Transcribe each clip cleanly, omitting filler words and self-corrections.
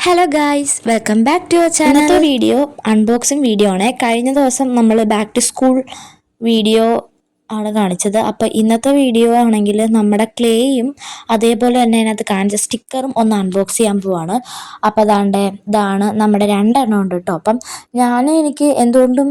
Hello guys, welcome back to your channel. ഇന്നത്തെ video unboxing video ആണ്. കഴിഞ്ഞ ദിവസം നമ്മൾ ബാക്ക് ടു സ്കൂൾ വീഡിയോ ആണ് കാണിച്ചത്. അപ്പോൾ ഇന്നത്തെ വീഡിയോ ആണെങ്കിൽ നമ്മുടെ ക്ലേയും അതേപോലെ തന്നെ അതിനകത്ത് കാണിച്ച സ്റ്റിക്കറും ഒന്ന് അൺബോക്സ് ചെയ്യാൻ പോവാണ്. അപ്പോൾ ഇതാണ് നമ്മുടെ രണ്ടെണ്ണം ഉണ്ട് കേട്ടോ. അപ്പം എനിക്ക് എന്തുകൊണ്ടും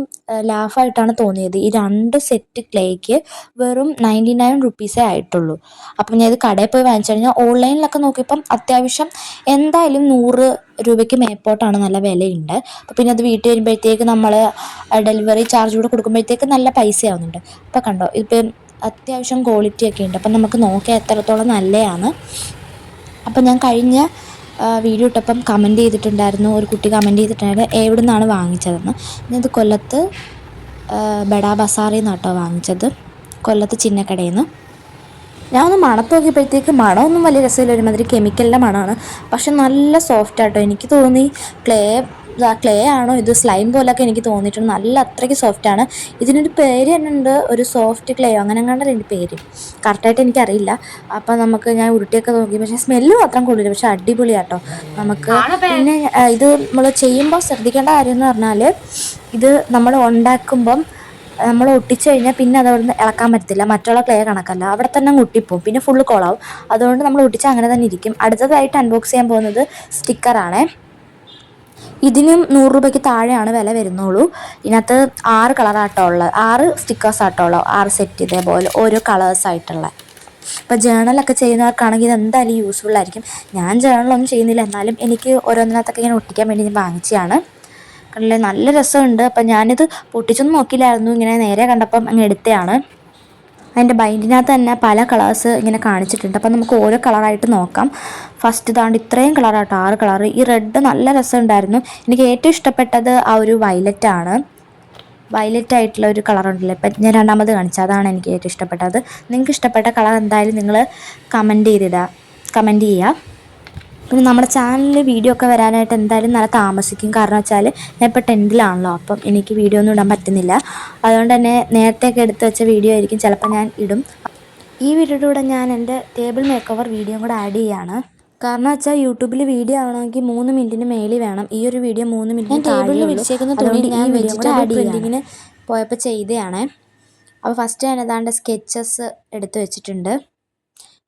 ലാഭമായിട്ടാണ് തോന്നിയത്. ഈ 2 സെറ്റ് ക്ലേക്ക് വെറും 99 റുപ്പീസേ ആയിട്ടുള്ളൂ. അപ്പം ഞാൻ ഇത് കടയിൽ പോയി വാങ്ങിച്ചു കഴിഞ്ഞാൽ ഓൺലൈനിലൊക്കെ നോക്കിയപ്പം അത്യാവശ്യം എന്തായാലും 100 രൂപയ്ക്ക് മേപ്പോട്ടാണ്, നല്ല വിലയുണ്ട്. അപ്പോൾ പിന്നെ അത് വീട്ടിൽ വരുമ്പോഴത്തേക്ക് നമ്മൾ ഡെലിവറി ചാർജ് കൂടെ കൊടുക്കുമ്പോഴത്തേക്ക് നല്ല പൈസ ആവുന്നുണ്ട്. അപ്പോൾ കണ്ടോ, ഇപ്പം അത്യാവശ്യം ക്വാളിറ്റി ഒക്കെ ഉണ്ട്. അപ്പം നമുക്ക് നോക്കിയാൽ എത്രത്തോളം നല്ലതാണ്. അപ്പം ഞാൻ കഴിഞ്ഞ വീഡിയോ ഇട്ടപ്പം കമൻറ്റ് ചെയ്തിട്ടുണ്ടായിരുന്നു, ഒരു കുട്ടി കമൻറ്റ് ചെയ്തിട്ടുണ്ടായിരുന്നു എവിടെ നിന്നാണ് വാങ്ങിച്ചതെന്ന്. ഞാനത് കൊല്ലത്ത് ബഡാ ബസാറിൽ നിന്നാണ് കേട്ടോ വാങ്ങിച്ചത്, കൊല്ലത്ത് ചിന്നക്കടയിൽ നിന്ന്. ഞാൻ ഒന്ന് മണത്ത് നോക്കിയപ്പോഴത്തേക്ക് മണമൊന്നും വലിയ രസമില്ല, ഒരുമാതിരി കെമിക്കലിൻ്റെ മണമാണ്. പക്ഷെ നല്ല സോഫ്റ്റ് ആട്ടോ. എനിക്ക് തോന്നി ക്ലേ ആണോ ഇത്, സ്ലൈം പോലൊക്കെ എനിക്ക് തോന്നിയിട്ടുണ്ട്. നല്ല അത്രയ്ക്ക് സോഫ്റ്റാണ്. ഇതിനൊരു പേര് തന്നെ ഉണ്ട്, ഒരു സോഫ്റ്റ് ക്ലേയോ അങ്ങനെ കണ്ടല്ല എൻ്റെ പേര്, കറക്റ്റായിട്ട് എനിക്കറിയില്ല. അപ്പം ഞാൻ ഉരുട്ടിയൊക്കെ നോക്കി, പക്ഷേ സ്മെല്ല് മാത്രം കൊള്ളില്ല, പക്ഷെ അടിപൊളിയാട്ടോ. പിന്നെ ഇത് നമ്മൾ ചെയ്യുമ്പോൾ ശ്രദ്ധിക്കേണ്ട കാര്യം എന്ന് പറഞ്ഞാൽ, ഇത് നമ്മൾ ഉണ്ടാക്കുമ്പം നമ്മൾ ഒട്ടിച്ചു കഴിഞ്ഞാൽ പിന്നെ അതവിടെ നിന്ന് ഇളക്കാൻ പറ്റത്തില്ല. മറ്റുള്ള ക്ലേ കണക്കല്ല, അവിടെ തന്നെ ഒട്ടിപ്പോവും, പിന്നെ ഫുള്ള് കോളാവും. അതുകൊണ്ട് നമ്മൾ ഒട്ടിച്ചാൽ അങ്ങനെ തന്നെ ഇരിക്കും. അടുത്തതായിട്ട് അൺബോക്സ് ചെയ്യാൻ പോകുന്നത് സ്റ്റിക്കറാണ്. ഇതിനും 100 രൂപയ്ക്ക് താഴെയാണ് വില വരുന്നുള്ളൂ. ഇതിനകത്ത് 6 കളറാട്ടോ ഉള്ളത്, 6 സ്റ്റിക്കേഴ്സ് ആട്ടോ ഉള്ളത്, 6 സെറ്റ് ഇതേപോലെ ഓരോ കളേഴ്സായിട്ടുള്ള. ഇപ്പോൾ ജേണലൊക്കെ ചെയ്യുന്നവർക്കാണെങ്കിൽ ഇത് എന്തായാലും യൂസ്ഫുൾ ആയിരിക്കും. ഞാൻ ജേണലൊന്നും ചെയ്യുന്നില്ല, എന്നാലും എനിക്ക് ഓരോന്നിനകത്തൊക്കെ ഇങ്ങനെ ഒട്ടിക്കാൻ വേണ്ടി ഞാൻ വാങ്ങിച്ചതാണ്. കണ്ടില്ലേ, നല്ല രസമുണ്ട്. അപ്പം ഞാനിത് പൊട്ടിച്ചൊന്നും നോക്കിയില്ലായിരുന്നു, ഇങ്ങനെ നേരെ കണ്ടപ്പം അങ്ങ് എടുത്തതാണ്. അതിൻ്റെ ബൈൻഡിനകത്ത് തന്നെ പല കളേഴ്സ് ഇങ്ങനെ കാണിച്ചിട്ടുണ്ട്. അപ്പം നമുക്ക് ഓരോ കളറായിട്ട് നോക്കാം. ഫസ്റ്റ് ഇത്രയും കളറാട്ടോ, 6 കളർ. ഈ റെഡ് നല്ല രസമുണ്ടായിരുന്നു. എനിക്ക് ഏറ്റവും ഇഷ്ടപ്പെട്ടത് ആ ഒരു വയലറ്റാണ്. വയലറ്റ് ആയിട്ടുള്ള ഒരു കളറുണ്ടല്ലോ, ഇപ്പം ഞാൻ രണ്ടാമത് കാണിച്ചത്, അതാണ് എനിക്ക് ഏറ്റവും ഇഷ്ടപ്പെട്ടത്. നിങ്ങൾക്ക് ഇഷ്ടപ്പെട്ട കളർ എന്തായാലും നിങ്ങൾ കമൻറ്റ് ചെയ്യുക. പിന്നെ നമ്മുടെ ചാനലിൽ വീഡിയോ ഒക്കെ വരാനായിട്ട് എന്തായാലും നല്ല താമസിക്കും. കാരണം വെച്ചാൽ ഞാൻ ഇപ്പോൾ 10th അപ്പം എനിക്ക് വീഡിയോ ഒന്നും ഇടാൻ പറ്റുന്നില്ല. അതുകൊണ്ട് തന്നെ നേരത്തെയൊക്കെ എടുത്ത് വെച്ച വീഡിയോ ആയിരിക്കും ചിലപ്പോൾ ഞാൻ ഇടും. ഈ വീഡിയോയുടെ കൂടെ ഞാൻ എൻ്റെ ടേബിൾ മേക്ക് ഓവർ വീഡിയോയും കൂടെ ആഡ് ചെയ്യുകയാണ്. കാരണം വെച്ചാൽ യൂട്യൂബിൽ വീഡിയോ ആവണമെങ്കിൽ 3 മിനിറ്റിന് മേളിൽ വേണം. ഈ ഒരു വീഡിയോ 3 മിനിറ്റ് ടേബിളിൽ വിരിച്ചേക്കുന്ന തുണി ഞാൻ വെജിറ്റബിൾ പ്രിൻറ്റിങ്ങിന് പോയപ്പോൾ ചെയ്തതാണ്. അപ്പോൾ ഫസ്റ്റ് ഞാൻ ഏതാണ്ട് സ്കെച്ചസ് എടുത്ത് വെച്ചിട്ടുണ്ട്.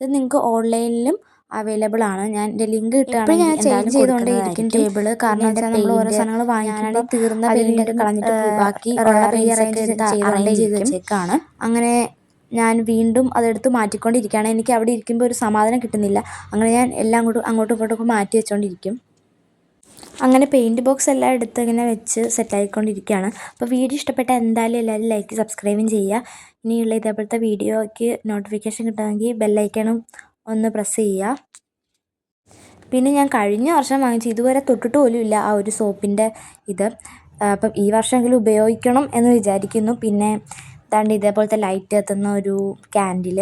ഇത് നിങ്ങൾക്ക് ഓൺലൈനിലും അവൈലബിൾ ആണ്. ഞാൻ എൻ്റെ ലിങ്ക് കിട്ടുകയാണെങ്കിൽ എന്തായാലും ചെയ്തുകൊണ്ടേയിരിക്കും ടേബിള്. കാരണം വെച്ചാൽ നമ്മൾ ഓരോ സാധനങ്ങൾ വാങ്ങിക്കുമ്പോൾ തീർന്ന പെയിൻറ്റ് കളഞ്ഞിട്ട് ബാക്കി അറേഞ്ച് ചെയ്ത് വെച്ചേക്കാണ്. അങ്ങനെ ഞാൻ വീണ്ടും അതെടുത്ത് മാറ്റിക്കൊണ്ടിരിക്കുകയാണ്. എനിക്ക് അവിടെ ഇരിക്കുമ്പോൾ ഒരു സമാധാനം കിട്ടുന്നില്ല. അങ്ങനെ ഞാൻ എല്ലാം അങ്ങോട്ടും ഇങ്ങോട്ടും മാറ്റി വെച്ചുകൊണ്ടിരിക്കും. അങ്ങനെ പെയിൻറ്റ് ബോക്സ് എല്ലാം എടുത്ത് ഇങ്ങനെ വെച്ച് സെറ്റായിക്കൊണ്ടിരിക്കുകയാണ്. അപ്പോൾ വീഡിയോ ഇഷ്ടപ്പെട്ടാൽ എന്തായാലും എല്ലാവരും ലൈക്ക് സബ്സ്ക്രൈബും ചെയ്യുക. ഇനിയുള്ള ഇതേപോലത്തെ വീഡിയോയ്ക്ക് നോട്ടിഫിക്കേഷൻ കിട്ടുമെങ്കിൽ ബെല്ലൈക്കണും ഒന്ന് പ്രസ് ചെയ്യുക. പിന്നെ ഞാൻ കഴിഞ്ഞ വർഷം വാങ്ങിച്ച് ഇതുവരെ തൊട്ടിട്ട് പോലും ഇല്ല ആ ഒരു സോപ്പിൻ്റെ ഇത്. അപ്പം ഈ വർഷമെങ്കിലും ഉപയോഗിക്കണം എന്ന് വിചാരിക്കുന്നു. പിന്നെ ഇതേപോലത്തെ ലൈറ്റ് കത്തുന്ന ഒരു ക്യാൻഡിൽ.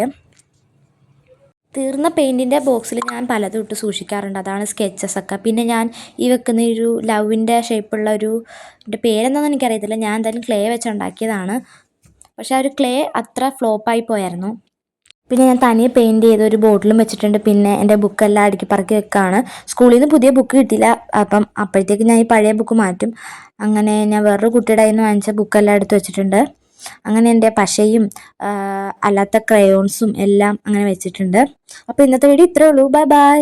തീർന്ന പെയിൻറ്റിൻ്റെ ബോക്സിൽ ഞാൻ പലതും ഇട്ട് സൂക്ഷിക്കാറുണ്ട്, അതാണ് സ്കെച്ചസൊക്കെ. പിന്നെ ഞാൻ ഈ വെക്കുന്ന ഒരു ലവിൻ്റെ ഷേപ്പുള്ള എൻ്റെ പേരെന്താണെന്ന് എനിക്കറിയത്തില്ല. ഞാൻ എന്തായാലും ക്ലേ വെച്ചുണ്ടാക്കിയതാണ്. പക്ഷേ ആ ഒരു ക്ലേ അത്ര ഫ്ലോപ്പായി പോയായിരുന്നു. പിന്നെ ഞാൻ തനിയെ പെയിൻറ്റ് ചെയ്ത് ഒരു ബോട്ടിലും വെച്ചിട്ടുണ്ട്. പിന്നെ എൻ്റെ ബുക്കെല്ലാം അടുക്കി പറക്കി വെക്കുകയാണ്. സ്കൂളിൽ നിന്ന് പുതിയ ബുക്ക് കിട്ടിയില്ല, അപ്പം അപ്പോഴത്തേക്ക് ഞാൻ ഈ പഴയ ബുക്ക് മാറ്റും. അങ്ങനെ ഞാൻ വേറൊരു കുട്ടിയുടെ കയ്യിൽ നിന്ന് വാങ്ങിച്ച ബുക്കെല്ലാം എടുത്ത് വെച്ചിട്ടുണ്ട്. അങ്ങനെ എൻ്റെ പശയും അല്ലാത്ത ക്രയോൺസും എല്ലാം അങ്ങനെ വെച്ചിട്ടുണ്ട്. അപ്പോൾ ഇന്നത്തെ വീഡിയോ ഇത്രയേ ഉള്ളൂ. Bye bye.